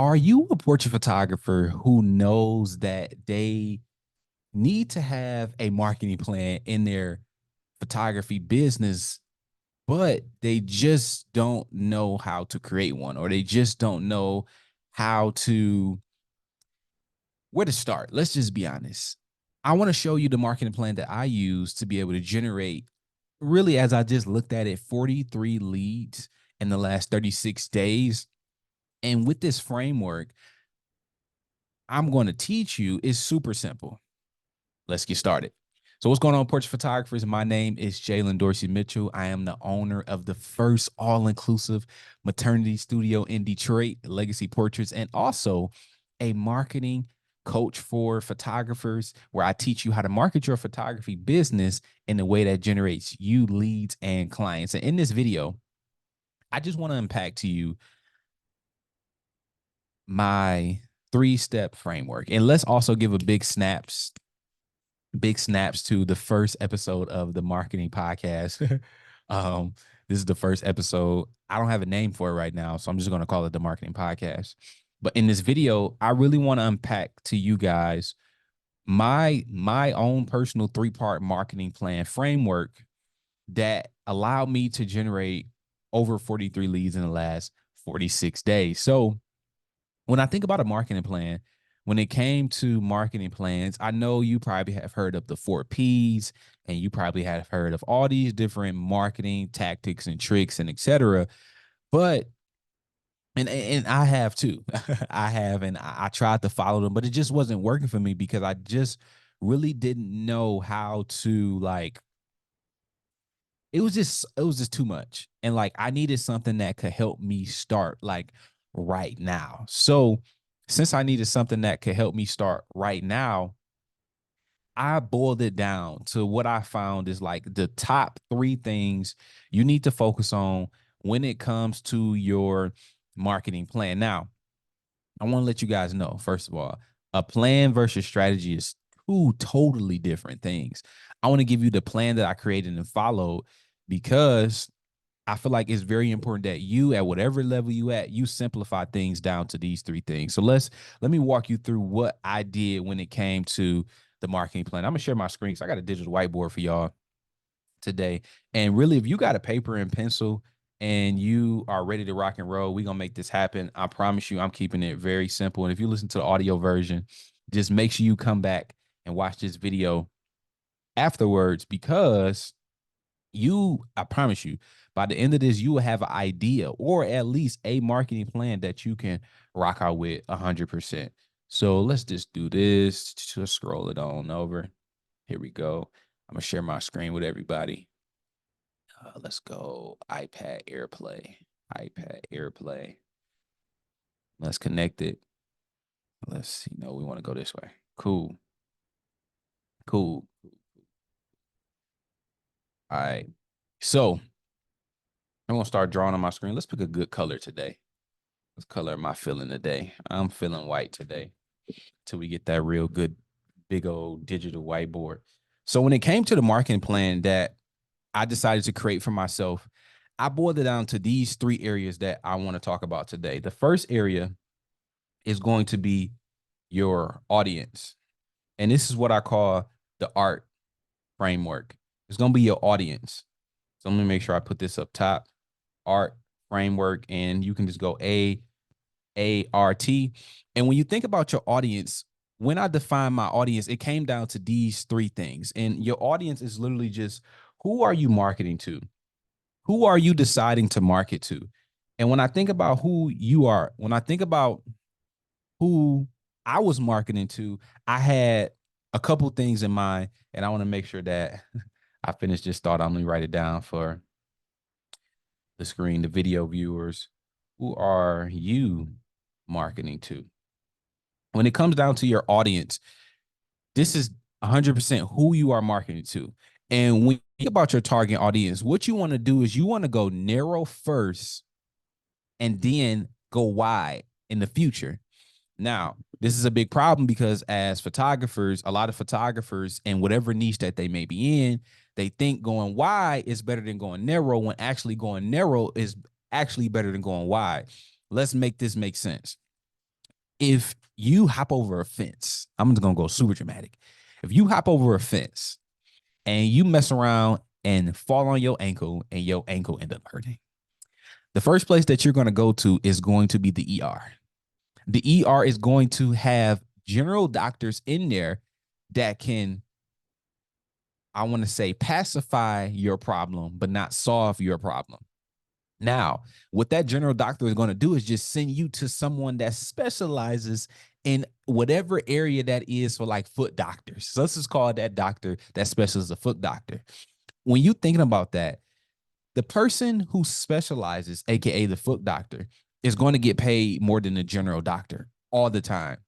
Are you a portrait photographer who knows that they need to have a marketing plan in their photography business, but they just don't know how to create one, or they just don't know how to where to start? Let's just be honest. I want to show you the marketing plan that I use to be able to generate, really, as I just looked at it, 43 leads in the last 36 days. And with this framework, I'm going to teach you is super simple. Let's get started. So what's going on, portrait photographers? My name is Jaylin Dorsey-Mitchell. I am the owner of the first all-inclusive maternity studio in Detroit, Legacy Portraits, and also a marketing coach for photographers where I teach you how to market your photography business in a way that generates you leads and clients. And in this video, I just want to unpack to you my three-step framework. And let's also give a big snaps to the first episode of the marketing podcast. um, this is the first episode. I don't have a name for it right now, so I'm just going to call it the marketing podcast. But in this video, I really want to unpack to you guys my own personal three-part marketing plan framework that allowed me to generate over 43 leads in the last 46 days. So when I think about a marketing plan, when it came to marketing plans, I know you probably have heard of the 4 Ps, and you probably have heard of all these different marketing tactics and tricks and etc. But and I have too. I have, and I tried to follow them, but it just wasn't working for me because I just really didn't know how to, like, it was just too much. And like I needed something that could help me start like right now. So since I needed something that could help me start right now, I boiled it down to what I found is like the top three things you need to focus on when it comes to your marketing plan. Now, I want to let you guys know, first of all, a plan versus strategy is two totally different things. I want to give you the plan that I created and followed because I feel like it's very important that you, at whatever level you at, you simplify things down to these three things. So let me walk you through what I did when it came to the marketing plan. I'm gonna share my screen because I got a digital whiteboard for y'all today. And really, if you got a paper and pencil and you are ready to rock and roll, we're gonna make this happen. I promise you, I'm keeping it very simple. And if you listen to the audio version, just make sure you come back and watch this video afterwards because I promise you, by the end of this, you will have an idea or at least a marketing plan that you can rock out with 100%. So let's just do this. Just scroll it on over. Here we go. I'm gonna share my screen with everybody. Let's go iPad AirPlay. iPad AirPlay. Let's connect it. Let's see. No, we want to go this way. Cool. Cool. All right. So I'm gonna start drawing on my screen. Let's pick a good color today. What color am I feeling today? I'm feeling white today till we get that real good, big old digital whiteboard. So when it came to the marketing plan that I decided to create for myself, I boiled it down to these three areas that I want to talk about today. The first area is going to be your audience. And this is what I call the art framework. It's going to be your audience. So let me make sure I put this up top. Art framework, and you can just go ART. And when you think about your audience, when I define my audience, it came down to these three things. And your audience is literally just, who are you marketing to? Who are you deciding to market to? And when I think about who you are, when I think about who I was marketing to, I had a couple things in mind, and I want to make sure that I finish this thought. I'm going to write it down for the screen, the video viewers. Who are you marketing to? When it comes down to your audience, this is 100% who you are marketing to. And when you think about your target audience, what you want to do is you want to go narrow first and then go wide in the future. Now, this is a big problem because as photographers, a lot of photographers in whatever niche that they may be in, they think going wide is better than going narrow, when actually going narrow is actually better than going wide. Let's make this make sense. if you hop over a fence, I'm just gonna go super dramatic. If you hop over a fence and you mess around and fall on your ankle and your ankle end up hurting, the first place that you're gonna go to is going to be the ER. The ER is going to have general doctors in there that can, I want to say, pacify your problem, but not solve your problem. Now, what that general doctor is going to do is just send you to someone that specializes in whatever area that is for like foot doctors. So let's just call that doctor that specializes a foot doctor. When you're thinking about that, the person who specializes, aka the foot doctor, is going to get paid more than the general doctor all the time.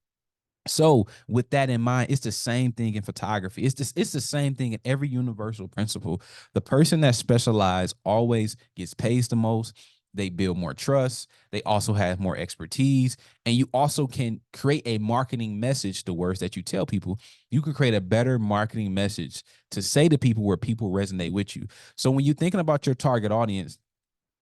So with that in mind, it's the same thing in photography. It's the same thing in every universal principle. The person that specializes always gets paid the most. They build more trust. They also have more expertise. And you also can create a marketing message, the words that you tell people. You can create a better marketing message to say to people where people resonate with you. So when you're thinking about your target audience,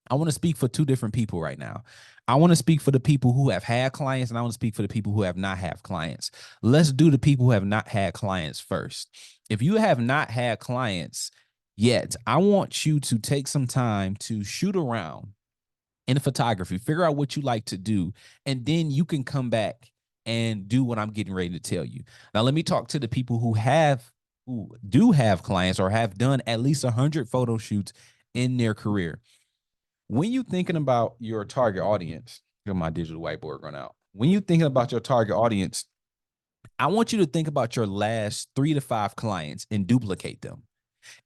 I want to speak for two different people right now. I want to speak for the people who have had clients, and I want to speak for the people who have not had clients. Let's do the people who have not had clients first. If you have not had clients yet, I want you to take some time to shoot around in photography, figure out what you like to do, and then you can come back and do what I'm getting ready to tell you. Now, let me talk to the people who do have clients or have done at least 100 photo shoots in their career. When you're thinking about your target audience, my digital whiteboard run out. When you're thinking about your target audience, I want you to think about your last 3 to 5 clients and duplicate them.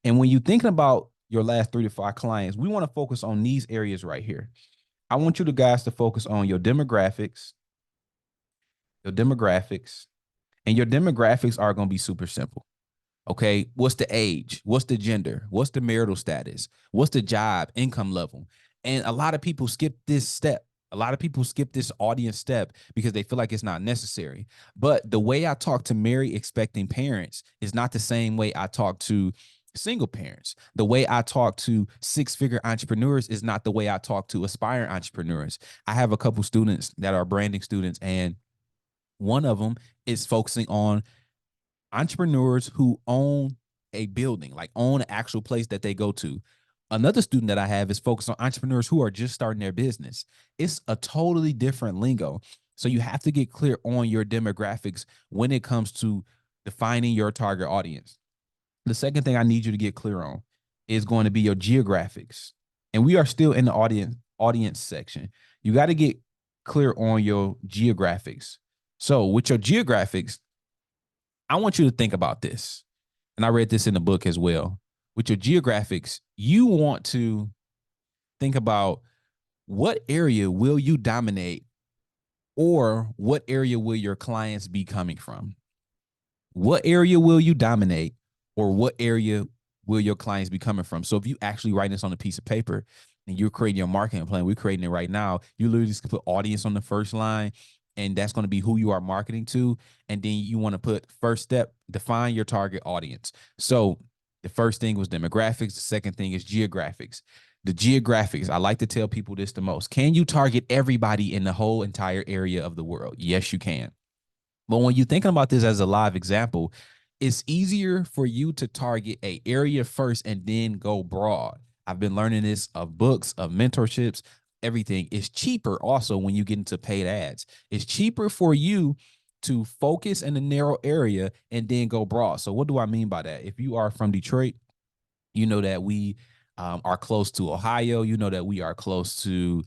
And when you're thinking about your last 3 to 5 clients, we want to focus on these areas right here. I want you guys to focus on your demographics, and your demographics are going to be super simple. Okay, what's the age? What's the gender? What's the marital status? What's the job, income level? And a lot of people skip this step. A lot of people skip this audience step because they feel like it's not necessary. But the way I talk to married expecting parents is not the same way I talk to single parents. The way I talk to 6-figure entrepreneurs is not the way I talk to aspiring entrepreneurs. I have a couple students that are branding students, and one of them is focusing on entrepreneurs who own a building, like own an actual place that they go to. Another student that I have is focused on entrepreneurs who are just starting their business. It's a totally different lingo. So you have to get clear on your demographics when it comes to defining your target audience. The second thing I need you to get clear on is going to be your geographics. And we are still in the audience section. You got to get clear on your geographics. So with your geographics, I want you to think about this. And I read this in the book as well. With your geographics, you want to think about what area will you dominate, or what area will your clients be coming from? What area will you dominate, or what area will your clients be coming from? So if you actually write this on a piece of paper and you're creating your marketing plan, we're creating it right now. You literally just put audience on the first line, and that's going to be who you are marketing to. And then you want to put first step, define your target audience. So the first thing was demographics. The second thing is geographics. The geographics, I like to tell people this the most. Can you target everybody in the whole entire area of the world? Yes, you can. But when you're thinking about this as a live example, it's easier for you to target a area first and then go broad. I've been learning this of books, of mentorships, everything. It's cheaper also when you get into paid ads. It's cheaper for you to focus in a narrow area and then go broad. So what do I mean by that? If you are from Detroit, you know that we are close to Ohio. You know that we are close to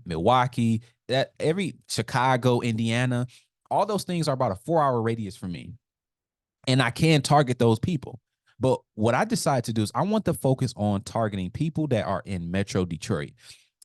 Milwaukee, that every Chicago, Indiana, all those things are about a 4-hour radius for me. And I can target those people. But what I decided to do is I want to focus on targeting people that are in Metro Detroit.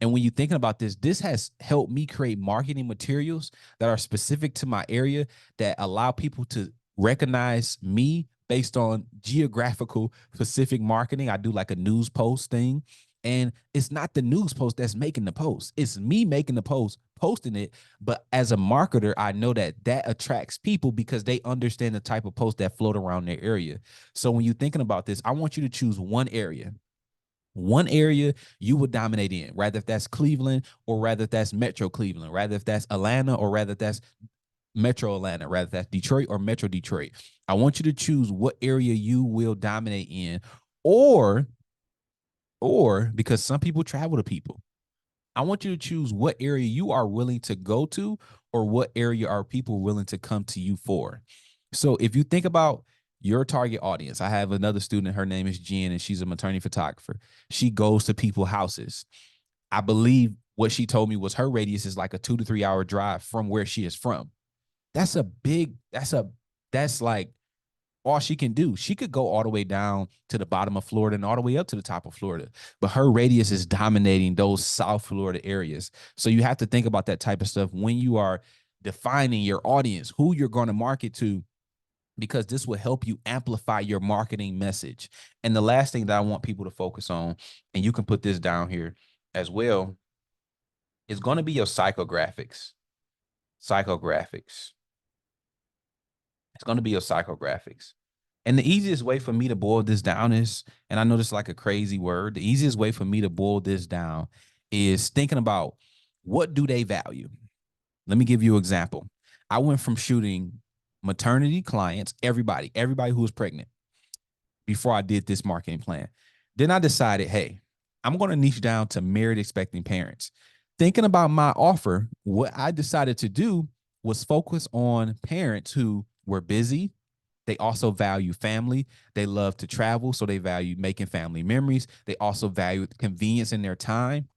And when you're thinking about this, this has helped me create marketing materials that are specific to my area that allow people to recognize me based on geographical specific marketing. I do like a news post thing. And it's not the news post that's making the post. It's me making the post, posting it. But as a marketer, I know that that attracts people because they understand the type of posts that float around their area. So when you're thinking about this, I want you to choose one area. One area you would dominate in, rather if that's Cleveland or rather if that's Metro Cleveland, rather if that's Atlanta or rather if that's Metro Atlanta, rather if that's Detroit or Metro Detroit. I want you to choose what area you will dominate in, or because some people travel to people, I want you to choose what area you are willing to go to or what area are people willing to come to you for. So if you think about your target audience, I have another student, her name is Jen, and she's a maternity photographer. She goes to people's houses. I believe what she told me was her radius is like a 2 to 3 hour drive from where she is from. That's a big, that's like all she can do. She could go all the way down to the bottom of Florida and all the way up to the top of Florida, but her radius is dominating those South Florida areas. So you have to think about that type of stuff when you are defining your audience, who you're going to market to, because this will help you amplify your marketing message. And the last thing that I want people to focus on, and you can put this down here as well, is going to be your psychographics. Psychographics. It's going to be your psychographics. And the easiest way for me to boil this down is, and I know this is like a crazy word, the easiest way for me to boil this down is thinking about what do they value? Let me give you an example. I went from shooting maternity clients, everybody who was pregnant before I did this marketing plan. Then I decided, hey, I'm going to niche down to married expecting parents. Thinking about my offer, what I decided to do was focus on parents who were busy. They also value family. They love to travel, so they value making family memories. They also value convenience in their time.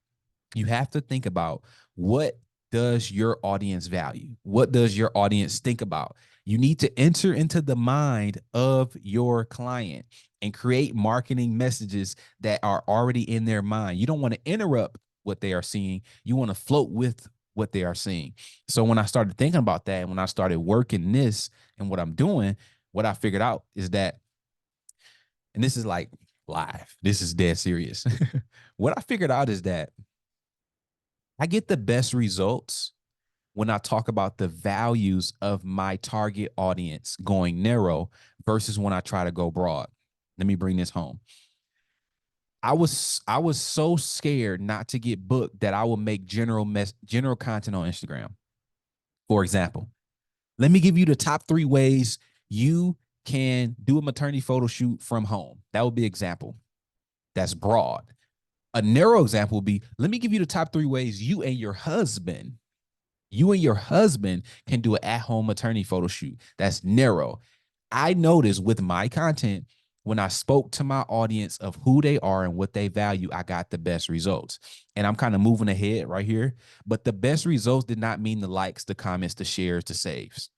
You have to think about, what does your audience value? What does your audience think about? You need to enter into the mind of your client and create marketing messages that are already in their mind. You don't want to interrupt what they are seeing. You want to float with what they are seeing. So when I started thinking about that, and when I started working this and what I'm doing, what I figured out is that, and this is like live, this is dead serious. What I figured out is that I get the best results when I talk about the values of my target audience going narrow versus when I try to go broad. Let me bring this home. I was so scared not to get booked that I would make general content on Instagram. For example, let me give you the top 3 ways you can do a maternity photo shoot from home. That would be an example. That's broad. A narrow example would be, let me give you the top 3 ways you and your husband can do an at-home maternity photo shoot. That's narrow. I noticed with my content, when I spoke to my audience of who they are and what they value, I got the best results. And I'm kind of moving ahead right here, but the best results did not mean the likes, the comments, the shares, the saves.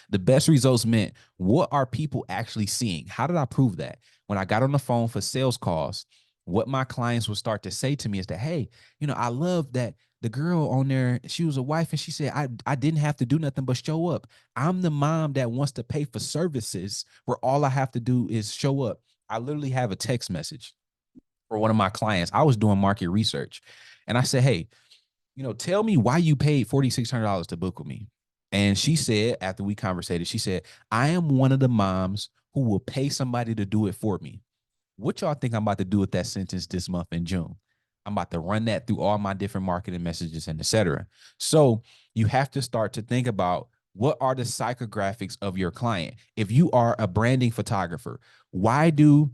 The best results meant, what are people actually seeing? How did I prove that? When I got on the phone for sales calls, what my clients would start to say to me is that, hey, I love that the girl on there, she was a wife and she said, I didn't have to do nothing but show up. I'm the mom that wants to pay for services where all I have to do is show up. I literally have a text message for one of my clients. I was doing market research and I said, hey, tell me why you paid $4,600 to book with me. And she said, after we conversated, she said, I am one of the moms who will pay somebody to do it for me. What y'all think I'm about to do with that sentence this month in June? I'm about to run that through all my different marketing messages and etc. So you have to start to think about, what are the psychographics of your client? If you are a branding photographer, why do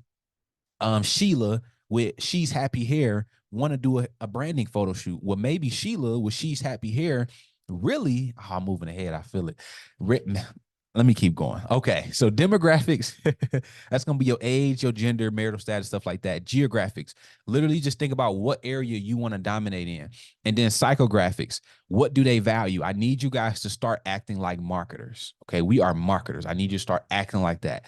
Sheila with She's Happy Hair want to do a branding photo shoot? Well, maybe Sheila with She's Happy Hair really, I'm moving ahead. I feel it. Let me keep going. Okay. So demographics, that's going to be your age, your gender, marital status, stuff like that. Geographics, literally just think about what area you want to dominate in. And then psychographics, what do they value? I need you guys to start acting like marketers. Okay. We are marketers. I need you to start acting like that.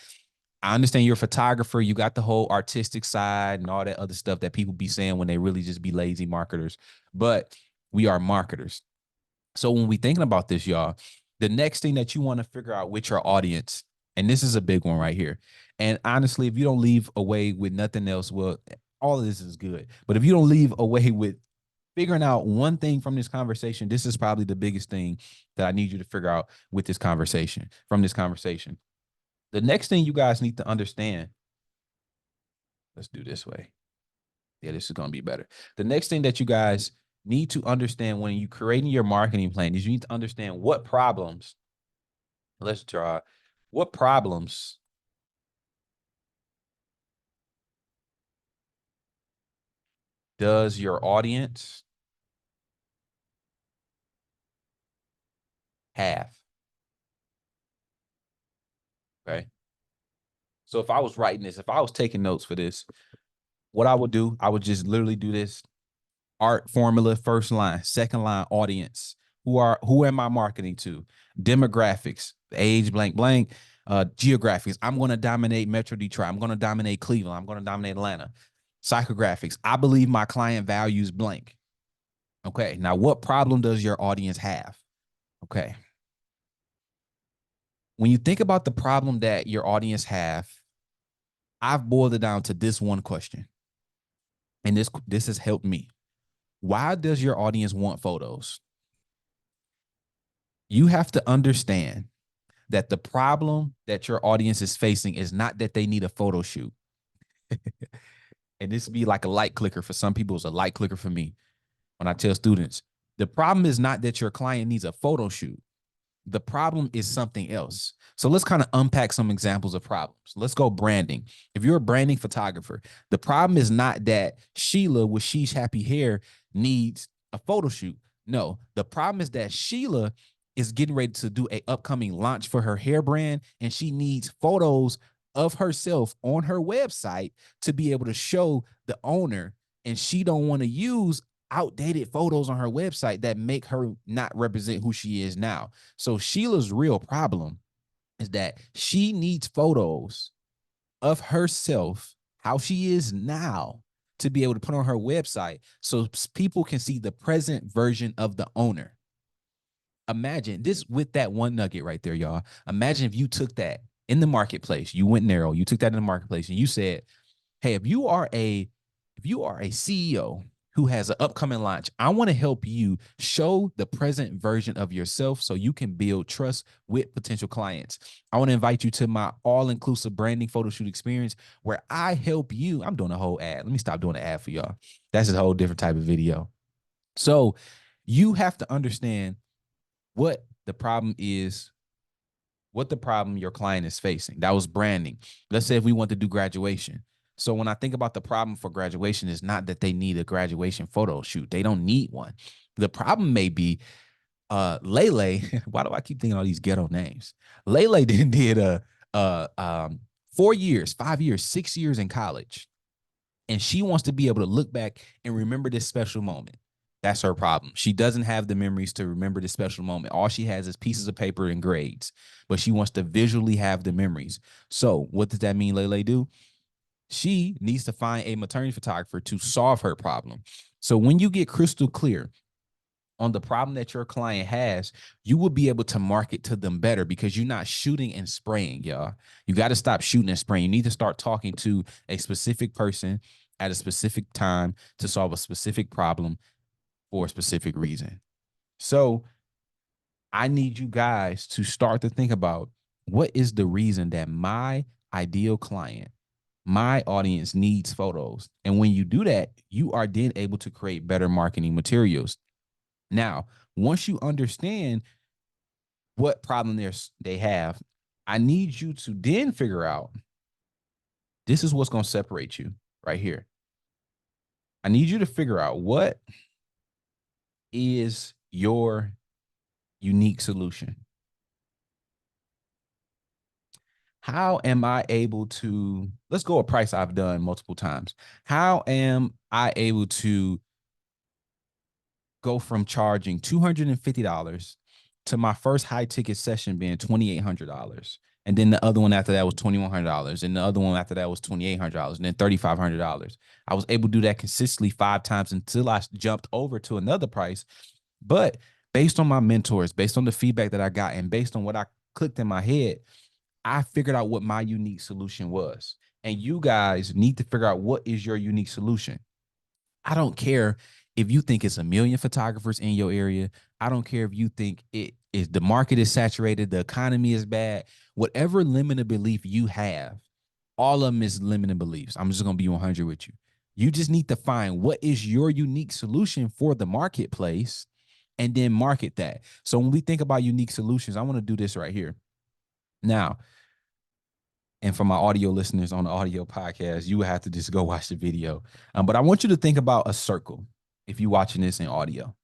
I understand you're a photographer. You got the whole artistic side and all that other stuff that people be saying when they really just be lazy marketers. But we are marketers. So when we thinking about this, y'all, the next thing that you want to figure out with your audience, and this is a big one right here. And honestly, if you don't leave away with nothing else, well, all of this is good. But if you don't leave away with figuring out one thing from this conversation, this is probably the biggest thing that I need you to figure out with this conversation, from this conversation. The next thing you guys need to understand, let's do this way. Yeah, this is going to be better. The next thing that you guys need to understand when you creating your marketing plan is you need to understand what problems, let's draw, what problems does your audience have? Okay. So if I was writing this, if I was taking notes for this, what I would do, I would just literally do this art formula, first line, second line, audience. Who am I marketing to? Demographics, age, blank, blank, geographics. I'm going to dominate Metro Detroit. I'm going to dominate Cleveland. I'm going to dominate Atlanta. Psychographics. I believe my client values blank. Okay. Now, what problem does your audience have? Okay. When you think about the problem that your audience have, I've boiled it down to this one question. And this has helped me. Why does your audience want photos? You have to understand that the problem that your audience is facing is not that they need a photo shoot. And this be like a light clicker. For some people, it's a light clicker for me. When I tell students, the problem is not that your client needs a photo shoot. The problem is something else. So let's kind of unpack some examples of problems. Let's go branding. If you're a branding photographer, the problem is not that Sheila with Sheesh Happy Hair needs a photo shoot. No, the problem is that Sheila is getting ready to do a upcoming launch for her hair brand, and she needs photos of herself on her website to be able to show the owner, and she don't want to use outdated photos on her website that make her not represent who she is now. So Sheila's real problem is that she needs photos of herself, how she is now, to be able to put on her website so people can see the present version of the owner. Imagine this with that one nugget right there, y'all. Imagine if you took that in the marketplace, you went narrow, you took that in the marketplace and you said, hey, if you are a CEO who has an upcoming launch, I want to help you show the present version of yourself so you can build trust with potential clients. I want to invite you to my all-inclusive branding photo shoot experience where I help you. I'm doing a whole ad. Let me stop doing the ad for y'all. That's a whole different type of video. So you have to understand what the problem is, what the problem your client is facing. That was branding. Let's say if we want to do graduation. So when I think about the problem for graduation, is not that they need a graduation photo shoot. They don't need one. The problem may be Lele. Why do I keep thinking all these ghetto names? Lele did a 4 years, 5 years, 6 years in college. And she wants to be able to look back and remember this special moment. That's her problem. She doesn't have the memories to remember this special moment. All she has is pieces of paper and grades, but she wants to visually have the memories. So what does that mean Lele do? She needs to find a maternity photographer to solve her problem. So when you get crystal clear on the problem that your client has, you will be able to market to them better because you're not shooting and spraying, y'all. You got to stop shooting and spraying. You need to start talking to a specific person at a specific time to solve a specific problem for a specific reason. So I need you guys to start to think about what is the reason that my ideal client, my audience needs photos. And when you do that, you are then able to create better marketing materials. Now, once you understand what problem they have, I need you to then figure out, this is what's going to separate you right here. I need you to figure out what is your unique solution. How am I able to, let's go a price I've done multiple times. How am I able to go from charging $250 to my first high ticket session being $2,800? And then the other one after that was $2,100. And the other one after that was $2,800 and then $3,500. I was able to do that consistently 5 times until I jumped over to another price. But based on my mentors, based on the feedback that I got, and based on what I clicked in my head, I figured out what my unique solution was. And you guys need to figure out what is your unique solution. I don't care if you think it's a million photographers in your area. I don't care if you think it is the market is saturated, the economy is bad. Whatever limited belief you have, all of them is limited beliefs. I'm just gonna be 100 with you. You just need to find what is your unique solution for the marketplace and then market that. So when we think about unique solutions, I want to do this right here. Now, and for my audio listeners on the audio podcast, you would have to just go watch the video. But I want you to think about a circle if you're watching this in audio.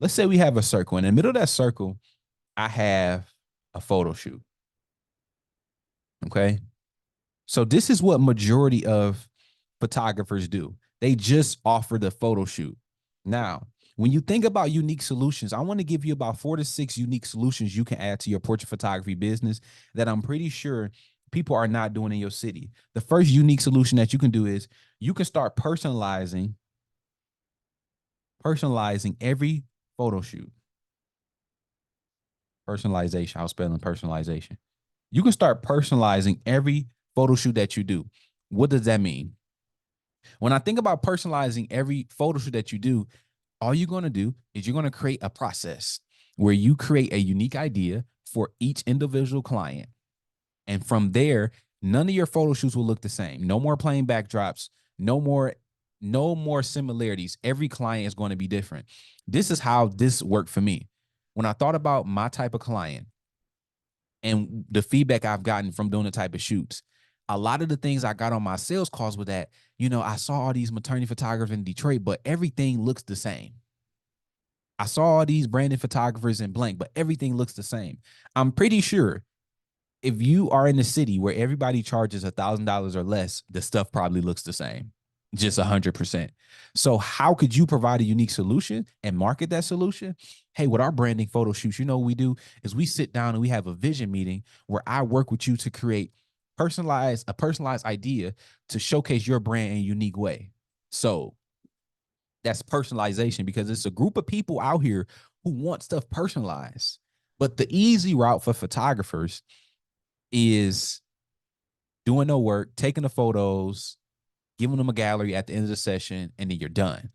Let's say we have a circle. In the middle of that circle, I have a photo shoot. Okay. So this is what majority of photographers do. They just offer the photo shoot. Now, when you think about unique solutions, I want to give you about 4 to 6 unique solutions you can add to your portrait photography business that I'm pretty sure people are not doing in your city. The first unique solution that you can do is you can start personalizing every photo shoot. Personalization. I was spelling personalization. You can start personalizing every photo shoot that you do. What does that mean? When I think about personalizing every photo shoot that you do, all you're going to do is you're going to create a process where you create a unique idea for each individual client. And from there, none of your photo shoots will look the same. No more plain backdrops, no more similarities. Every client is going to be different. This is how this worked for me. When I thought about my type of client and the feedback I've gotten from doing the type of shoots, a lot of the things I got on my sales calls with that, I saw all these maternity photographers in Detroit, but everything looks the same. I saw all these branded photographers in blank, but everything looks the same. I'm pretty sure if you are in a city where everybody charges $1,000 or less, the stuff probably looks the same, just 100%. So how could you provide a unique solution and market that solution? Hey, with our branding photo shoots, what we do is we sit down and we have a vision meeting where I work with you to create a personalized idea to showcase your brand in a unique way. So that's personalization, because it's a group of people out here who want stuff personalized. But the easy route for photographers is doing no work, taking the photos, giving them a gallery at the end of the session, and then you're done.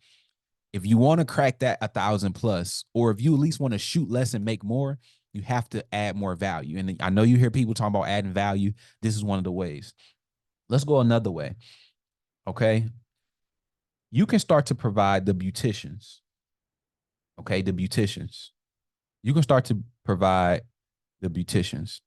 If you want to crack that 1,000 plus, or if you at least want to shoot less and make more, you have to add more value. And I know you hear people talking about adding value. This is one of the ways. Let's go another way. Okay. You can start to provide the beauticians. Okay. The beauticians. You can start to provide the beauticians.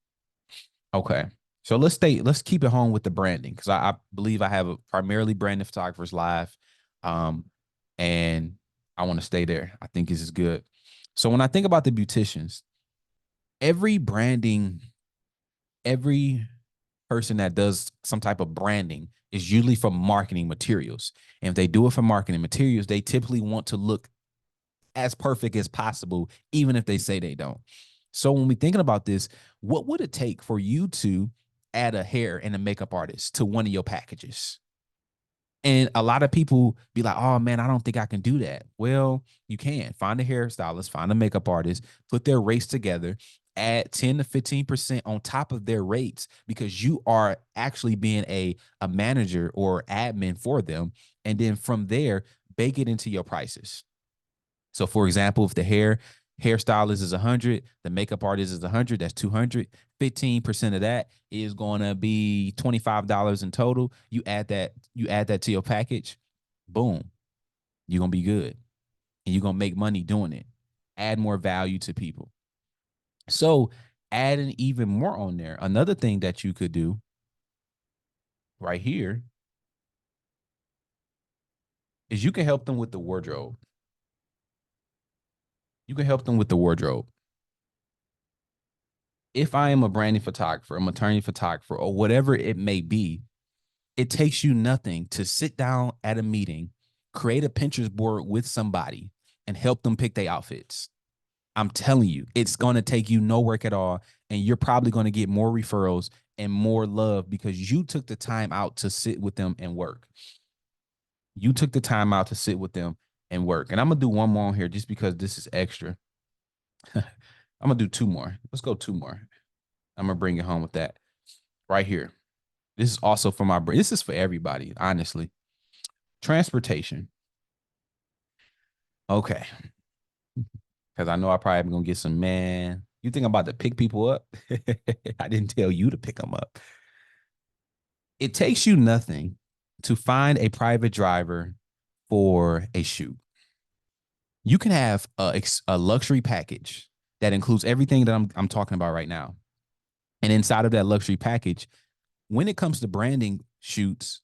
Okay. So let's keep it home with the branding, because I believe I have a primarily branded photographers live. And I want to stay there. I think this is good. So when I think about the beauticians, every person that does some type of branding is usually from marketing materials. And if they do it for marketing materials, they typically want to look as perfect as possible, even if they say they don't. So when we're thinking about this, what would it take for you to add a hair and a makeup artist to one of your packages? And a lot of people be like, oh man, I don't think I can do that. Well, you can. Find a hairstylist, find a makeup artist, put their rates together, add 10 to 15% on top of their rates, because you are actually being a manager or admin for them. And then from there, bake it into your prices. So for example, if the hairstylist is 100, the makeup artist is 100, that's 200. 15% of that is going to be $25 in total. You add that to your package, boom, you're going to be good. And you're going to make money doing it. Add more value to people. So adding even more on there. Another thing that you could do right here is you can help them with the wardrobe. You can help them with the wardrobe. If I am a branding photographer, a maternity photographer, or whatever it may be, it takes you nothing to sit down at a meeting, create a Pinterest board with somebody, and help them pick their outfits. I'm telling you, it's going to take you no work at all. And you're probably going to get more referrals and more love because you took the time out to sit with them and work. You took the time out to sit with them and work. And I'm going to do one more on here just because this is extra. I'm going to do 2 more. Let's go 2 more. I'm going to bring it home with that right here. This is also for my brain. This is for everybody, honestly. Transportation. Okay. Because I know I probably am going to get some, man. You think I'm about to pick people up? I didn't tell you to pick them up. It takes you nothing to find a private driver for a shoot. You can have a luxury package that includes everything that I'm talking about right now. And inside of that luxury package, when it comes to branding shoots,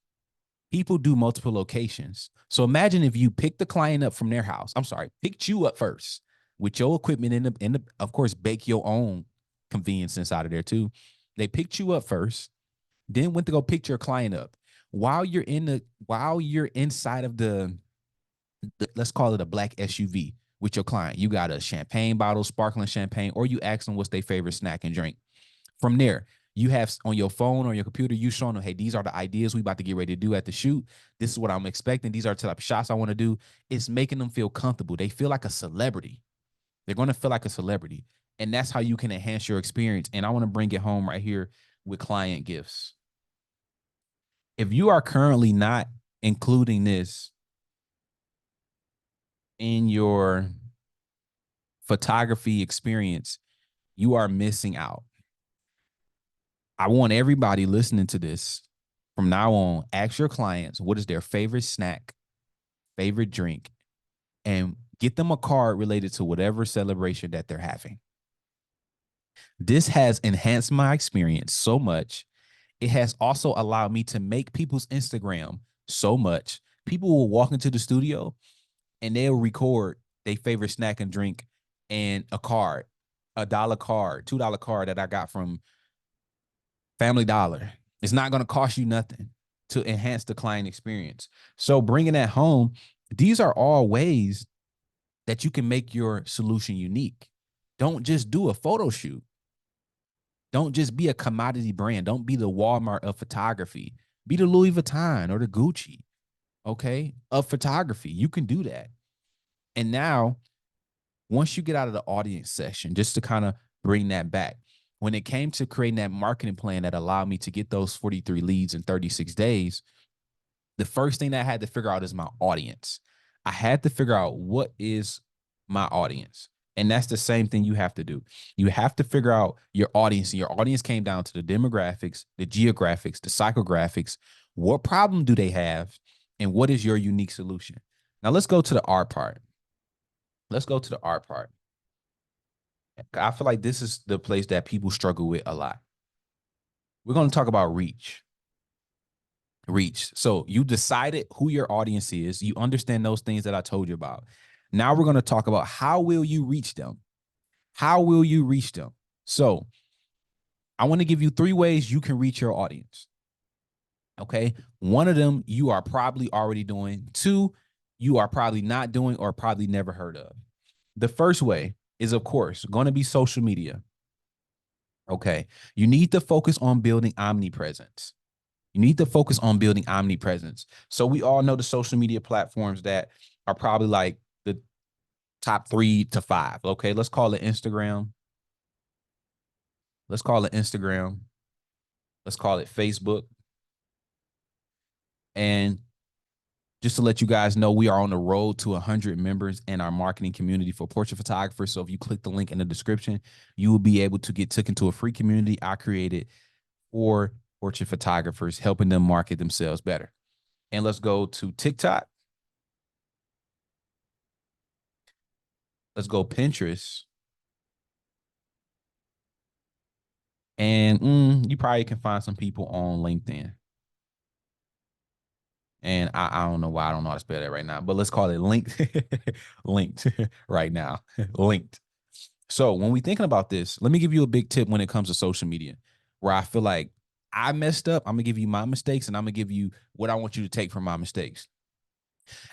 people do multiple locations. So imagine if you pick the client up from their house. I'm sorry, picked you up first with your equipment in the of course, bake your own convenience inside of there too. They picked you up first, then went to go pick your client up. While you're inside of the let's call it a black SUV with your client, you got a champagne bottle, sparkling champagne, or you ask them what's their favorite snack and drink. From there, you have on your phone or your computer, you showing them, hey, these are the ideas we about to get ready to do at the shoot. This is what I'm expecting. These are the type of shots I want to do. It's making them feel comfortable. They feel like a celebrity. They're going to feel like a celebrity. And that's how you can enhance your experience. And I want to bring it home right here with client gifts. If you are currently not including this in your photography experience, you are missing out. I want everybody listening to this from now on, ask your clients what is their favorite snack, favorite drink, and get them a card related to whatever celebration that they're having. This has enhanced my experience so much. It has also allowed me to make people's Instagram so much. People will walk into the studio and they'll record their favorite snack and drink and a card, $1 card, $2 card that I got from Family Dollar. It's not going to cost you nothing to enhance the client experience. So bringing that home, these are all ways that you can make your solution unique. Don't just do a photo shoot. Don't just be a commodity brand. Don't be the Walmart of photography. Be the Louis Vuitton or the Gucci, okay, of photography. You can do that. And now, once you get out of the audience session, just to kind of bring that back, when it came to creating that marketing plan that allowed me to get those 43 leads in 36 days, the first thing that I had to figure out is my audience. I had to figure out what is my audience. And that's the same thing you have to do. You have to figure out your audience. And your audience came down to the demographics, the geographics, the psychographics. What problem do they have? And what is your unique solution? Now let's go to the R part. Let's go to the R part. I feel like this is the place that people struggle with a lot. We're going to talk about reach. Reach. So you decided who your audience is. You understand those things that I told you about. Now we're going to talk about how will you reach them? How will you reach them? So I want to give you 3 ways you can reach your audience. Okay. One of them you are probably already doing. 2, you are probably not doing or probably never heard of. The first way is, of course, going to be social media. Okay. You need to focus on building omnipresence. You need to focus on building omnipresence. So we all know the social media platforms that are probably like the top 3 to 5. Okay. Let's call it Instagram. Let's call it Instagram. Let's call it Facebook. And just to let you guys know, we are on the road to 100 members in our marketing community for portrait photographers. So if you click the link in the description, you will be able to get took into a free community I created for portrait photographers, helping them market themselves better. And let's go to TikTok. Let's go Pinterest. And you probably can find some people on LinkedIn. And I don't know why I don't know how to spell that right now, but let's call it linked. Linked right now. Linked. So when we thinking about this, let me give you a big tip when it comes to social media, where I feel like I messed up. I'm gonna give you my mistakes, and I'm gonna give you what I want you to take from my mistakes.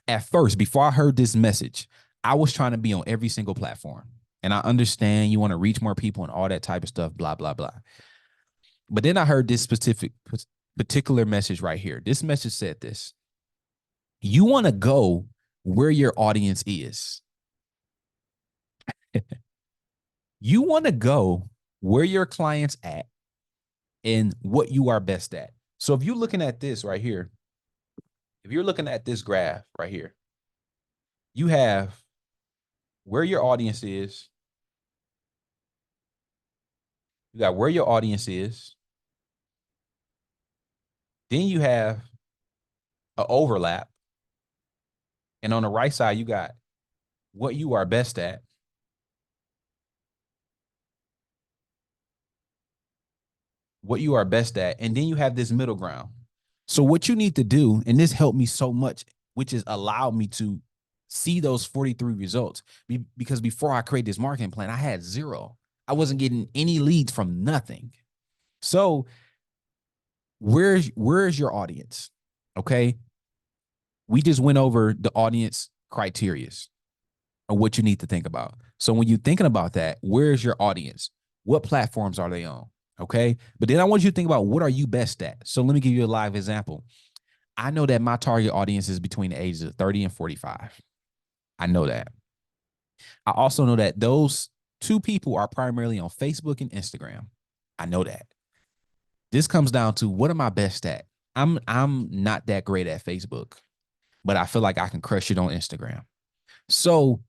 At first, before I heard this message, I was trying to be on every single platform. And I understand you want to reach more people and all that type of stuff, blah, blah, blah. But then I heard this particular message right here. This message said this: you want to go where your audience is. You want to go where your clients at and what you are best at. So if you're looking at this right here, if you're looking at this graph right here, you have where your audience is. You got where your audience is. Then you have a overlap. And on the right side, you got what you are best at, what you are best at, and then you have this middle ground. So what you need to do, and this helped me so much, which is allowed me to see those 43 results. Because before I created this marketing plan, I had zero. I wasn't getting any leads from nothing. So where's your audience? Okay. We just went over the audience criterias or what you need to think about. So when you're thinking about that, where's your audience? What platforms are they on? Okay. But then I want you to think about what are you best at? So let me give you a live example. I know that my target audience is between the ages of 30 and 45. I know that. I also know that those two people are primarily on Facebook and Instagram. I know that. This comes down to what am I best at? I'm not that great at Facebook, but I feel like I can crush it on Instagram. So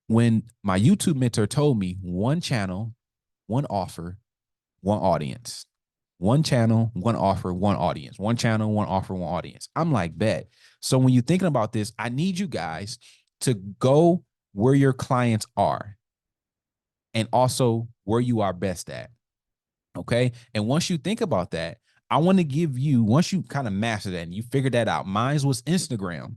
when my YouTube mentor told me one channel, one offer, one audience, one channel, one offer, one audience, one channel, one offer, one audience, I'm like, bet. So when you're thinking about this, I need you guys to go where your clients are and also where you are best at. Okay. And once you think about that, I want to give you, once you kind of master that and you figure that out, mine was Instagram.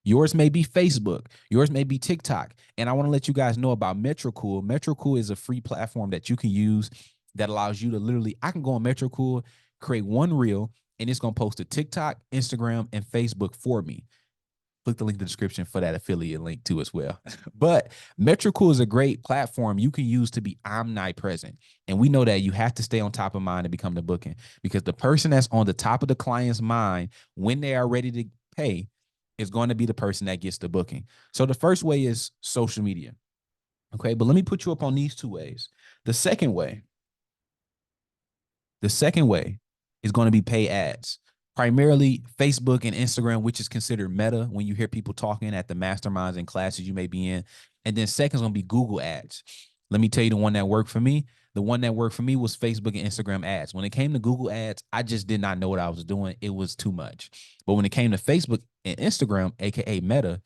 Yours may be Facebook. Yours may be TikTok. And I want to let you guys know about MetroCool. MetroCool is a free platform that you can use that allows you to literally, I can go on MetroCool, create one reel, and it's going to post to TikTok, Instagram, and Facebook for me. Click the link in the description for that affiliate link too as well. But MetroCool is a great platform you can use to be omnipresent. And we know that you have to stay on top of mind to become the booking because the person that's on the top of the client's mind when they are ready to pay is going to be the person that gets the booking. So the first way is social media. Okay, but let me put you up on these two ways. The second way is going to be pay ads, primarily Facebook and Instagram, which is considered meta when you hear people talking at the masterminds and classes you may be in. And then second is going to be Google ads. Let me tell you the one that worked for me. The one that worked for me was Facebook and Instagram ads. When it came to Google ads, I just did not know what I was doing. It was too much. But when it came to Facebook and Instagram, aka Meta,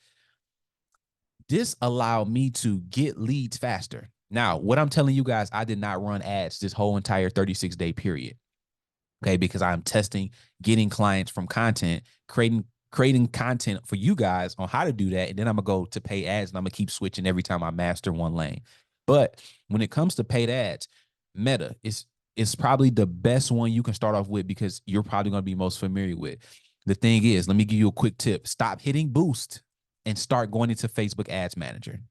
this allowed me to get leads faster. Now, what I'm telling you guys, I did not run ads this whole entire 36-day period. Okay, because I'm testing, getting clients from content, creating content for you guys on how to do that. And then I'm gonna go to pay ads and I'm gonna keep switching every time I master one lane. But when it comes to paid ads, Meta is probably the best one you can start off with because you're probably gonna be most familiar with. The thing is, let me give you a quick tip. Stop hitting boost and start going into Facebook Ads Manager.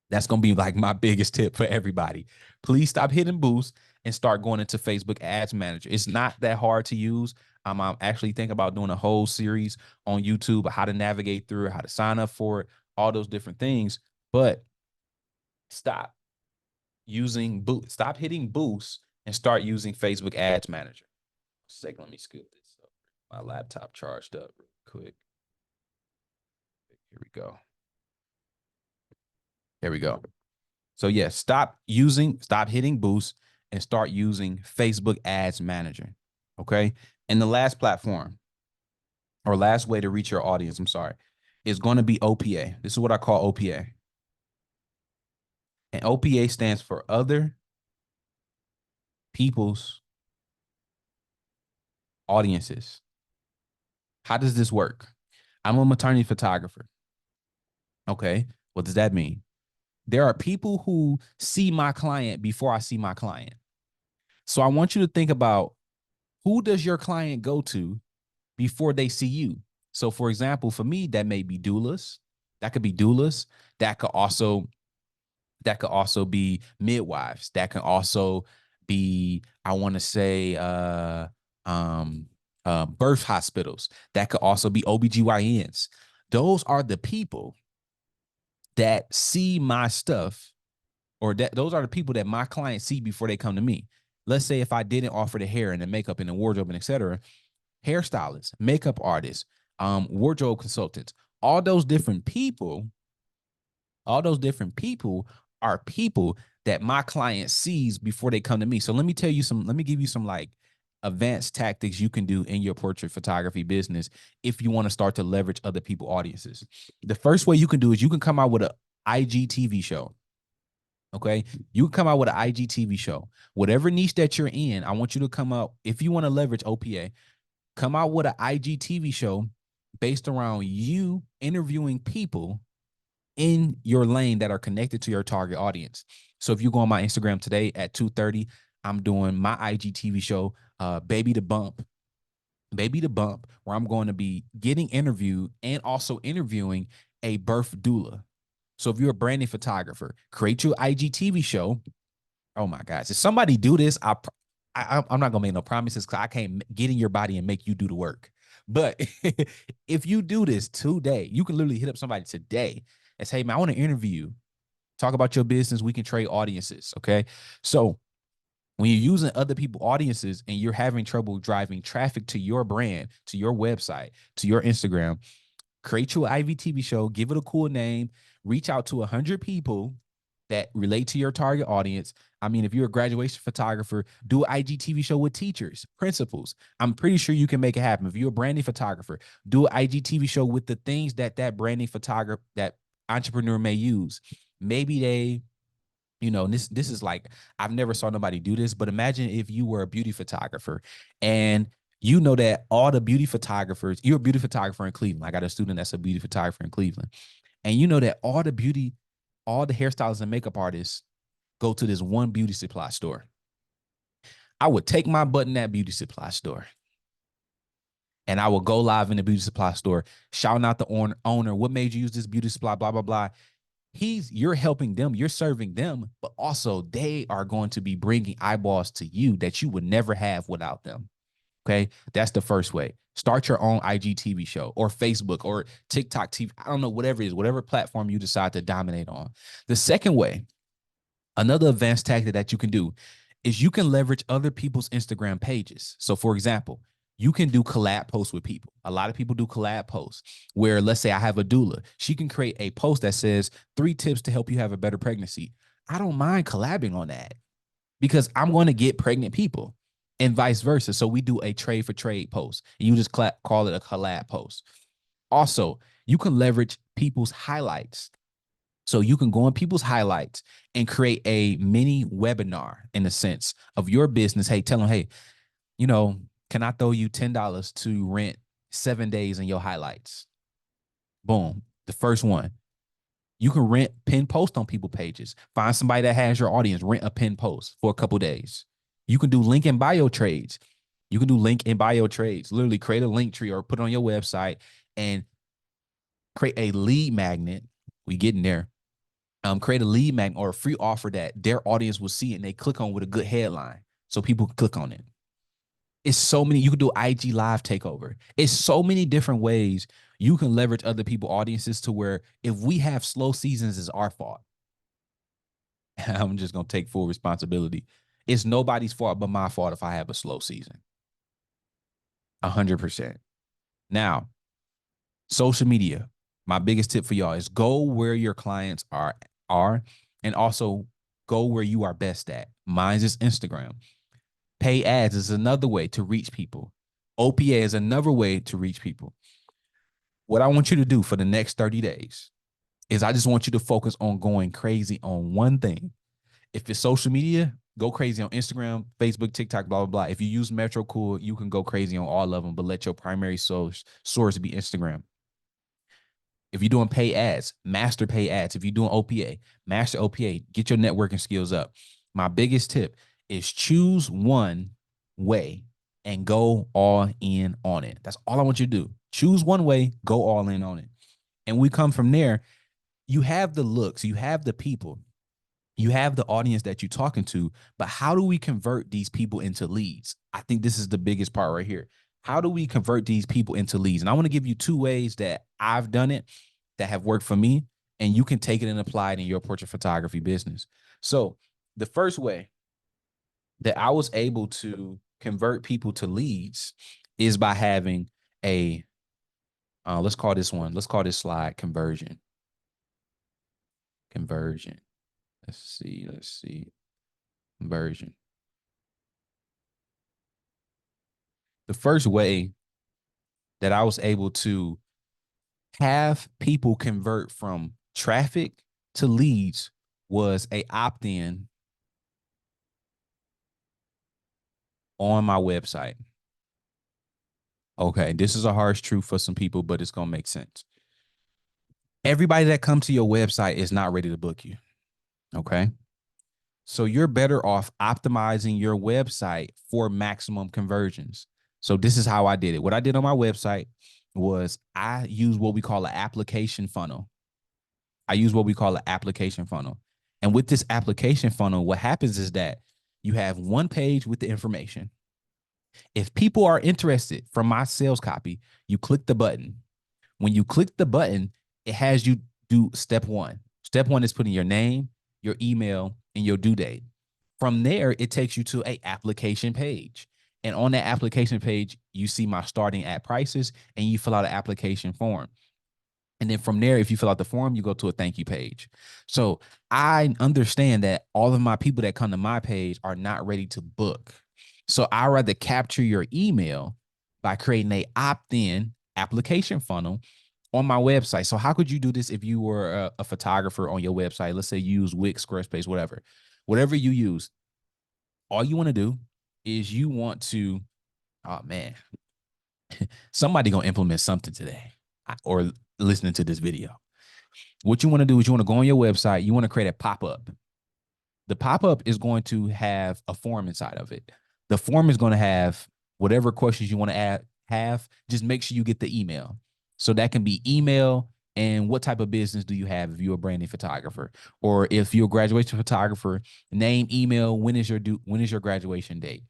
That's going to be like my biggest tip for everybody. Please stop hitting boost and start going into Facebook Ads Manager. It's not that hard to use. I'm actually thinking about doing a whole series on YouTube, how to navigate through it, how to sign up for it, all those different things. But stop using boost. Stop hitting boost and start using Facebook Ads Manager. Second, let me scoop this up. My laptop charged up real quick. Here we go. Here we go. So yeah, stop hitting boost and start using Facebook Ads Manager. Okay. And the last platform or last way to reach your audience, I'm sorry, is going to be OPA. This is what I call OPA. And OPA stands for other people's audiences. How does this work? I'm a maternity photographer. Okay. What does that mean? There are people who see my client before I see my client. So I want you to think about who does your client go to before they see you? So for example, for me, that may be doulas. That could be doulas. That could also be midwives. That can also be, I want to say, birth hospitals. That could also be OBGYNs. Those are the people that see my stuff, or that those are the people that my clients see before they come to me. Let's say if I didn't offer the hair and the makeup and the wardrobe and etc., hairstylists, makeup artists, wardrobe consultants, all those different people are people that my client sees before they come to me. So let me give you some like advanced tactics you can do in your portrait photography business if you want to start to leverage other people's audiences. The first way you can do is you can come out with an IGTV show. Okay. You can come out with an IGTV show. Whatever niche that you're in, I want you to come out. If you want to leverage OPA, come out with an IGTV show based around you interviewing people in your lane that are connected to your target audience. So if you go on my Instagram today at 2:30, I'm doing my IGTV show, Baby to Bump, where I'm going to be getting interviewed and also interviewing a birth doula. So if you're a branding photographer, create your IGTV show. Oh my gosh, if somebody do this, I'm not gonna make no promises because I can't get in your body and make you do the work. But if you do this today, you can literally hit up somebody today and say, man, I want to interview you. Talk about your business. We can trade audiences. Okay. So when you're using other people's audiences and you're having trouble driving traffic to your brand, to your website, to your Instagram, create your IVTV show, give it a cool name, reach out to 100 people that relate to your target audience. I mean, if you're a graduation photographer, do an IGTV show with teachers, principals. I'm pretty sure you can make it happen. If you're a branding photographer, do an IGTV show with the things that branding photographer, that entrepreneur may use. Maybe they, this is like, I've never saw nobody do this, but imagine if you were a beauty photographer and you know that all the beauty photographers, you're a beauty photographer in Cleveland. I got a student that's a beauty photographer in Cleveland. And you know that all the hairstylists and makeup artists go to this one beauty supply store. I would take my butt in that beauty supply store and I will go live in the beauty supply store, shouting out the owner, what made you use this beauty supply, blah, blah, blah. You're helping them, you're serving them, but also they are going to be bringing eyeballs to you that you would never have without them. Okay. That's the first way. Start your own IGTV show or Facebook or TikTok TV. I don't know, whatever it is, whatever platform you decide to dominate on. The second way, another advanced tactic that you can do is you can leverage other people's Instagram pages. So, for example, you can do collab posts with people. A lot of people do collab posts where, let's say I have a doula. She can create a post that says 3 tips to help you have a better pregnancy. I don't mind collabing on that because I'm going to get pregnant people and vice versa. So we do a trade for trade post. And you just call it a collab post. Also, you can leverage people's highlights. So you can go on people's highlights and create a mini webinar in the sense of your business. Hey, tell them, hey, can I throw you $10 to rent 7 days in your highlights? Boom. The first one. You can rent pin post on people pages. Find somebody that has your audience, rent a pin post for a couple days. You can do link in bio trades. Literally create a link tree or put it on your website and create a lead magnet. We getting there. Create a lead magnet or a free offer that their audience will see and they click on with a good headline so people can click on it. It's so many. You can do IG live takeover. It's so many different ways you can leverage other people's audiences to where if we have slow seasons, it's our fault. I'm just going to take full responsibility. It's nobody's fault but my fault if I have a slow season. 100%. Now, social media. My biggest tip for y'all is go where your clients are and also go where you are best at. Mine's is Instagram. Pay ads is another way to reach people. OPA is another way to reach people. What I want you to do for the next 30 days is I just want you to focus on going crazy on one thing. If it's social media, go crazy on Instagram, Facebook, TikTok, blah, blah, blah. If you use Metro Cool, you can go crazy on all of them, but let your primary source be Instagram. If you're doing pay ads, master pay ads. If you're doing OPA, master OPA, get your networking skills up. My biggest tip is choose one way and go all in on it. That's all I want you to do. Choose one way, go all in on it. And we come from there. You have the looks, you have the people, you have the audience that you're talking to, but how do we convert these people into leads? I think this is the biggest part right here. How do we convert these people into leads? And I want to give you 2 ways that I've done it that have worked for me, and you can take it and apply it in your portrait photography business. So the first way that I was able to convert people to leads is by having let's call this slide conversion. Let's see. Conversion. The first way that I was able to have people convert from traffic to leads was a opt-in on my website. Okay, this is a harsh truth for some people, but it's going to make sense. Everybody that comes to your website is not ready to book you. Okay. So you're better off optimizing your website for maximum conversions. So this is how I did it. What I did on my website was I use what we call an application funnel. I use what we call an application funnel. And with this application funnel, what happens is that you have one page with the information. If people are interested from my sales copy, you click the button. When you click the button, it has you do step one. Step one is putting your name, your email, and your due date. From there, it takes you to a application page. And on that application page, you see my starting at prices and you fill out an application form. And then from there, if you fill out the form, you go to a thank you page. So I understand that all of my people that come to my page are not ready to book. So I rather capture your email by creating a opt-in application funnel on my website. So how could you do this if you were a photographer on your website? Let's say you use Wix, Squarespace, whatever you use. All you want to do is you want to, oh man, somebody gonna implement something today or listening to this video. What you want to do is you want to go on your website. You want to create a pop-up. The pop-up is going to have a form inside of it. The form is going to have whatever questions you want to have. Just make sure you get the email. So that can be email and what type of business do you have if you're a branding photographer, or if you're a graduation photographer, name, email, when is your graduation date?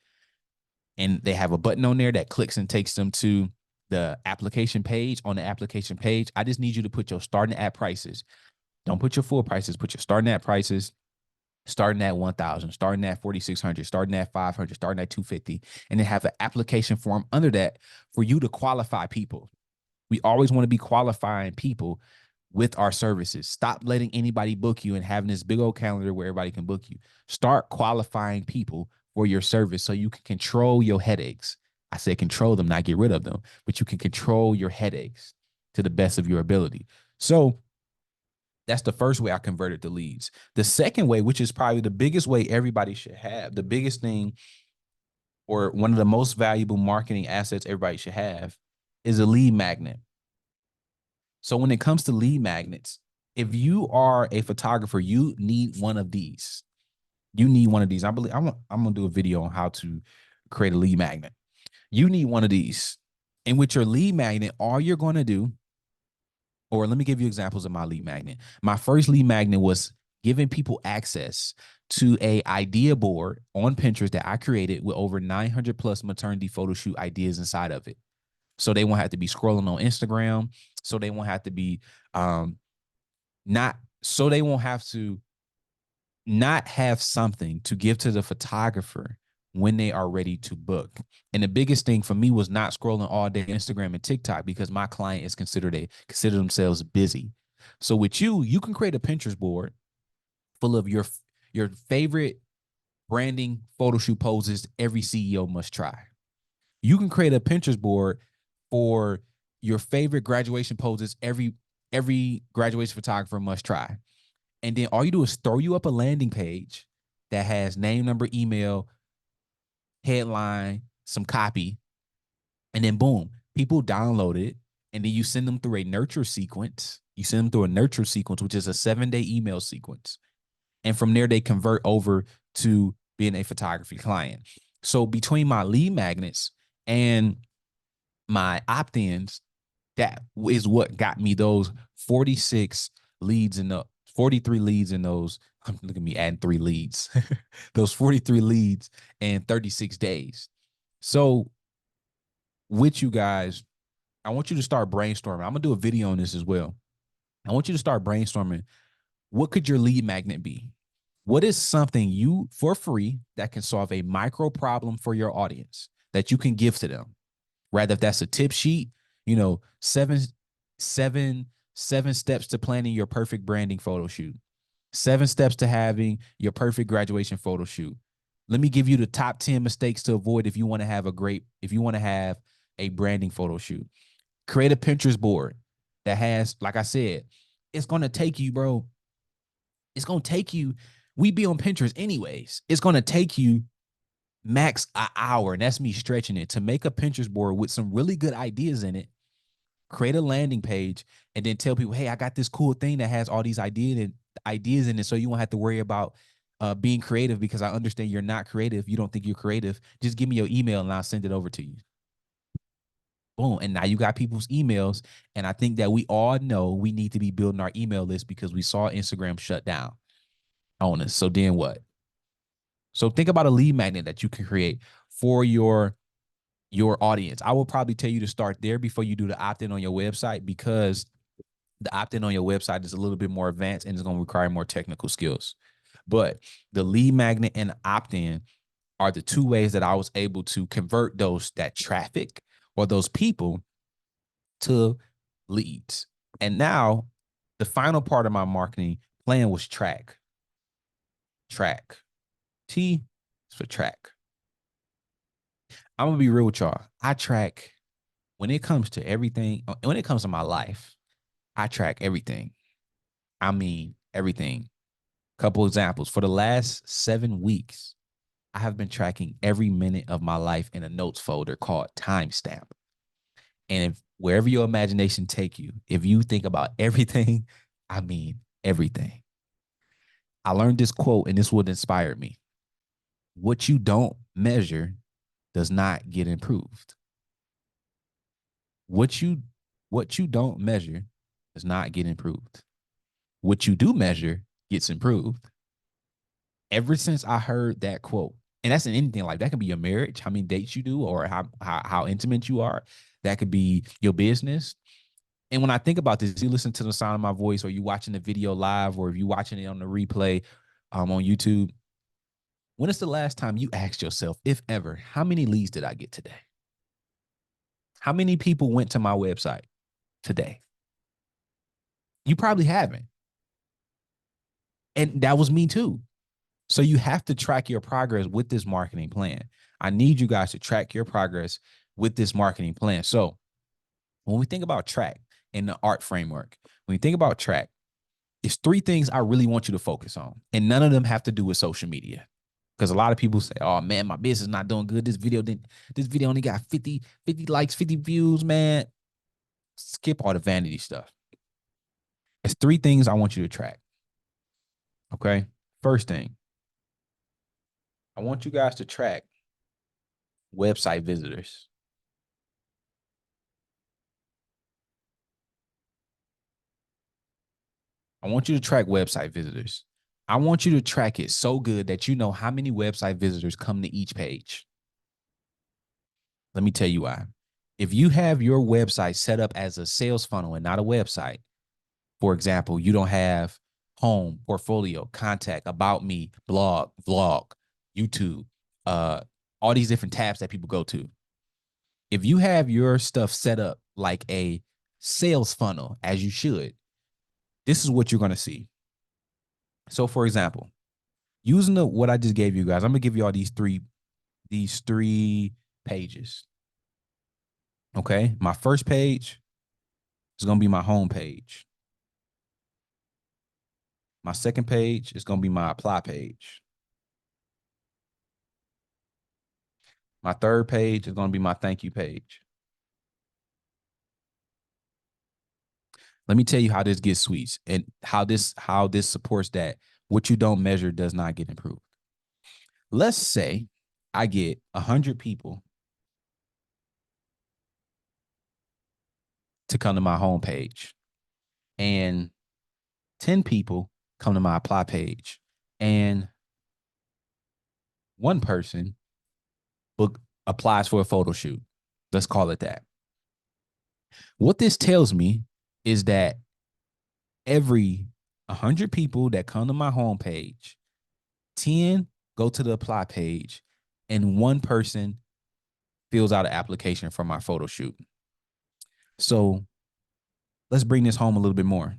And they have a button on there that clicks and takes them to the application page. On the application page, I just need you to put your starting at prices. Don't put your full prices, put your starting at prices, starting at 1,000, starting at 4,600, starting at 500, starting at 250, and then have an application form under that for you to qualify people. We always want to be qualifying people with our services. Stop letting anybody book you and having this big old calendar where everybody can book you. Start qualifying people for your service so you can control your headaches. I say control them, not get rid of them, but you can control your headaches to the best of your ability. So that's the first way I converted the leads. The second way, which is probably the biggest way everybody should have, the biggest thing or one of the most valuable marketing assets everybody should have, is a lead magnet. So when it comes to lead magnets, if you are a photographer, you need one of these. You need one of these. I'm gonna do a video on how to create a lead magnet. You need one of these. And with your lead magnet, all you're going to do, or let me give you examples of my lead magnet. My first lead magnet was giving people access to a idea board on Pinterest that I created with over 900 plus maternity photo shoot ideas inside of it. So they won't have to be scrolling on Instagram. So they won't have to be they won't have to not have something to give to the photographer when they are ready to book. And the biggest thing for me was not scrolling all day Instagram and TikTok, because my client is consider themselves busy. So with you can create a Pinterest board full of your favorite branding photo shoot poses every CEO must try. You can create a Pinterest board for your favorite graduation poses every graduation photographer must try. And then all you do is throw you up a landing page that has name, number, email, headline, some copy, and then boom, people download it, and then you send them through a nurture sequence. You send them through a nurture sequence, which is a 7-day email sequence. And from there, they convert over to being a photography client. So between my lead magnets and my opt-ins, that is what got me those 46 leads in the 43 leads in those. Look at me adding 3 leads. Those 43 leads in 36 days. So with you guys, I want you to start brainstorming. I'm gonna do a video on this as well. I want you to start brainstorming. What could your lead magnet be? What is something you for free that can solve a micro problem for your audience that you can give to them? Rather, if that's a tip sheet, seven steps to planning your perfect branding photo shoot, 7 steps to having your perfect graduation photo shoot, Let me give you the top 10 mistakes to avoid if you want to have if you want to have a branding photo shoot. Create a Pinterest board that has, like I said, it's going to take you, bro. It's going to take you, we be on Pinterest anyways. It's going to take you max an hour, and that's me stretching it, to make a Pinterest board with some really good ideas in it. Create a landing page and then tell people, hey, I got this cool thing that has all these ideas in it. So you won't have to worry about being creative, because I understand you're not creative. You don't think you're creative. Just give me your email and I'll send it over to you. Boom. And now you got people's emails. And I think that we all know we need to be building our email list because we saw Instagram shut down on us. So then what? So think about a lead magnet that you can create for your audience. I will probably tell you to start there before you do the opt-in on your website, because the opt-in on your website is a little bit more advanced and it's going to require more technical skills. But the lead magnet and opt-in are the two ways that I was able to convert that traffic or those people to leads. And now the final part of my marketing plan was track. Track. T is for track. I'm going to be real with y'all. I track when it comes to everything. When it comes to my life, I track everything. I mean, everything. Couple examples. For the last 7 weeks, I have been tracking every minute of my life in a notes folder called timestamp. And if wherever your imagination take you, if you think about everything, I mean everything. I learned this quote, and this would inspire me. What you don't measure does not get improved. What you don't measure does not get improved. What you do measure gets improved. Ever since I heard that quote, and that's in anything, like that could be your marriage, how many dates you do, or how intimate you are. That could be your business. And when I think about this, you listen to the sound of my voice, or you watching the video live, or if you watching it on the replay on YouTube. When is the last time you asked yourself, if ever, how many leads did I get today? How many people went to my website today? You probably haven't. And that was me too. So you have to track your progress with this marketing plan. I need you guys to track your progress with this marketing plan. So when we think about track in the art framework, when you think about track, it's 3 things I really want you to focus on. And none of them have to do with social media. Because a lot of people say, oh man, my business is not doing good. This video only got 50 likes, 50 views, man. Skip all the vanity stuff. It's 3 things I want you to track. Okay. First thing, I want you guys to track website visitors. I want you to track website visitors. I want you to track it so good that you know how many website visitors come to each page. Let me tell you why. If you have your website set up as a sales funnel and not a website, for example, you don't have home, portfolio, contact, about me, blog, vlog, YouTube, all these different tabs that people go to. If you have your stuff set up like a sales funnel, as you should, this is what you're going to see. So for example, using what I just gave you guys, I'm gonna give you all these three pages. Okay, my first page is gonna be my home page. My second page is gonna be my apply page. My third page is gonna be my thank you page. Let me tell you how this gets sweet and how this supports that what you don't measure does not get improved. Let's say I get 100 people to come to my home page, and 10 people come to my apply page, and 1 person applies for a photo shoot. Let's call it that. What this tells me is that every 100 people that come to my homepage, 10 go to the apply page, and 1 person fills out an application for my photo shoot. So let's bring this home a little bit more.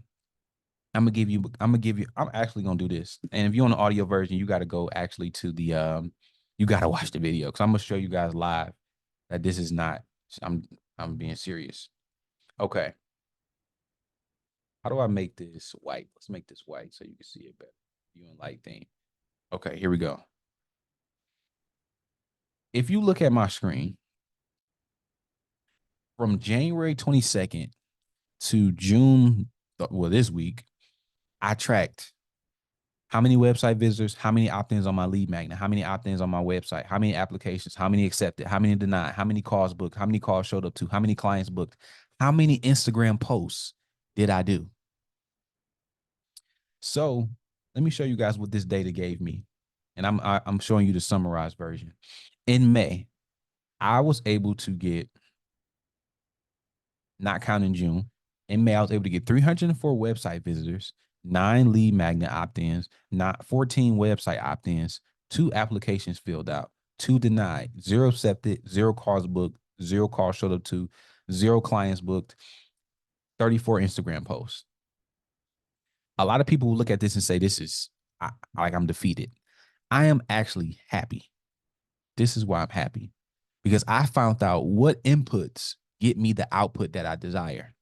I'm actually gonna do this. And if you're on the audio version, you got to go actually to the You gotta watch the video because I'm gonna show you guys live that this is not. I'm I'm being serious. Okay. How do I make this white? Let's make this white so you can see it better. You and light theme. Okay, here we go. If you look at my screen from January 22nd to June, well, this week, I tracked how many website visitors, how many opt-ins on my lead magnet, how many opt-ins on my website, how many applications, how many accepted, how many denied, how many calls booked, how many calls showed up to, how many clients booked, how many Instagram posts did I do? So let me show you guys what this data gave me. And I'm showing you the summarized version. In May, I was able to get, not counting June, in May, I was able to get 304 website visitors, 9 lead magnet opt-ins, not 14 website opt-ins, 2 applications filled out, 2 denied, 0 accepted, 0 calls booked, 0 calls showed up to, 0 clients booked, 34 Instagram posts. A lot of people will look at this and say, this is like I'm defeated. I am actually happy. This is why I'm happy, because I found out what inputs get me the output that I desire.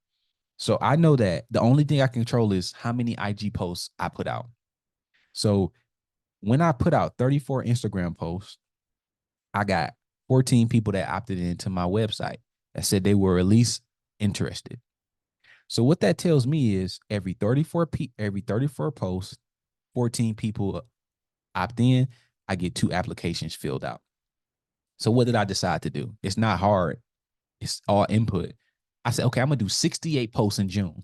So I know that the only thing I control is how many IG posts I put out. So when I put out 34 Instagram posts, I got 14 people that opted into my website that said they were at least interested. So what that tells me is every 34 posts, 14 people opt in, I get 2 applications filled out. So what did I decide to do? It's not hard. It's all input. I said, okay, I'm going to do 68 posts in June.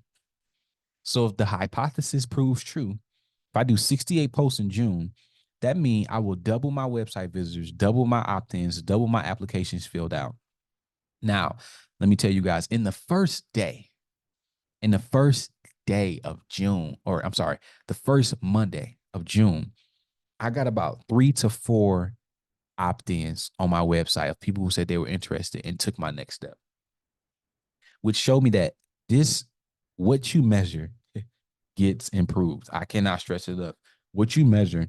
So if the hypothesis proves true, if I do 68 posts in June, that means I will double my website visitors, double my opt-ins, double my applications filled out. Now, let me tell you guys, in the first day of June, or I'm sorry, the first Monday of June, I got about 3 to 4 opt-ins on my website of people who said they were interested and took my next step, which showed me that what you measure gets improved. I cannot stress it up. What you measure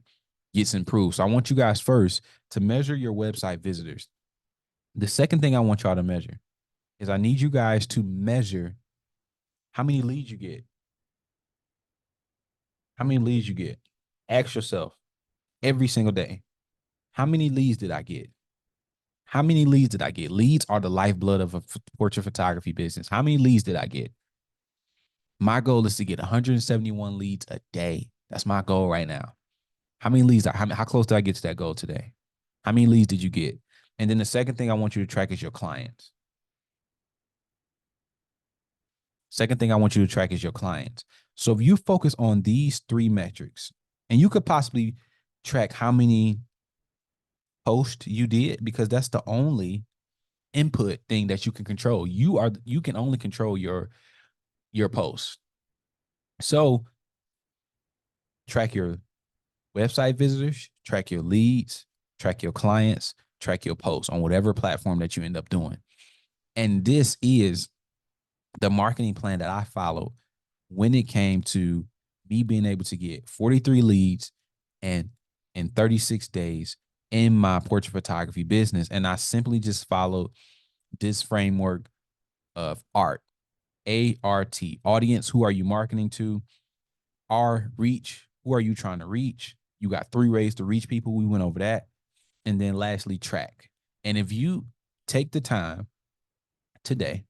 gets improved. So I want you guys first to measure your website visitors. The second thing I want y'all to measure is I need you guys to measure how many leads you get. How many leads you get? Ask yourself every single day, how many leads did I get? How many leads did I get? Leads are the lifeblood of a portrait photography business. How many leads did I get? My goal is to get 171 leads a day. That's my goal right now. How many leads? How close did I get to that goal today? How many leads did you get? And then the second thing I want you to track is your clients. Second thing I want you to track is your clients. So if you focus on these 3 metrics, and you could possibly track how many posts you did, because that's the only input thing that you can control. You can only control your posts. So track your website visitors, track your leads, track your clients, track your posts on whatever platform that you end up doing. And this is the marketing plan that I followed when it came to me being able to get 43 leads and in 36 days in my portrait photography business. And I simply just followed this framework of ART, A-R-T, audience, who are you marketing to? R, reach, who are you trying to reach? You got 3 ways to reach people. We went over that. And then lastly, track. And if you take the time today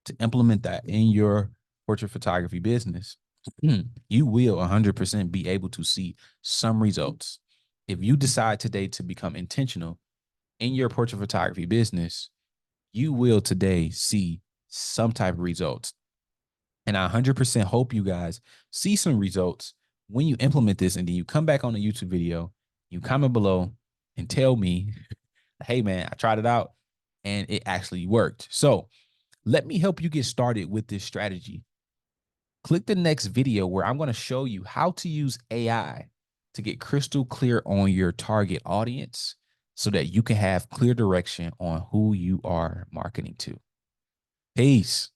to implement that in your portrait photography business, you will 100% be able to see some results. If you decide today to become intentional in your portrait photography business, you will today see some type of results. And I 100% hope you guys see some results when you implement this, and then you come back on the YouTube video, you comment below and tell me, hey man, I tried it out and it actually worked. So let me help you get started with this strategy. Click the next video where I'm going to show you how to use AI to get crystal clear on your target audience so that you can have clear direction on who you are marketing to. Peace.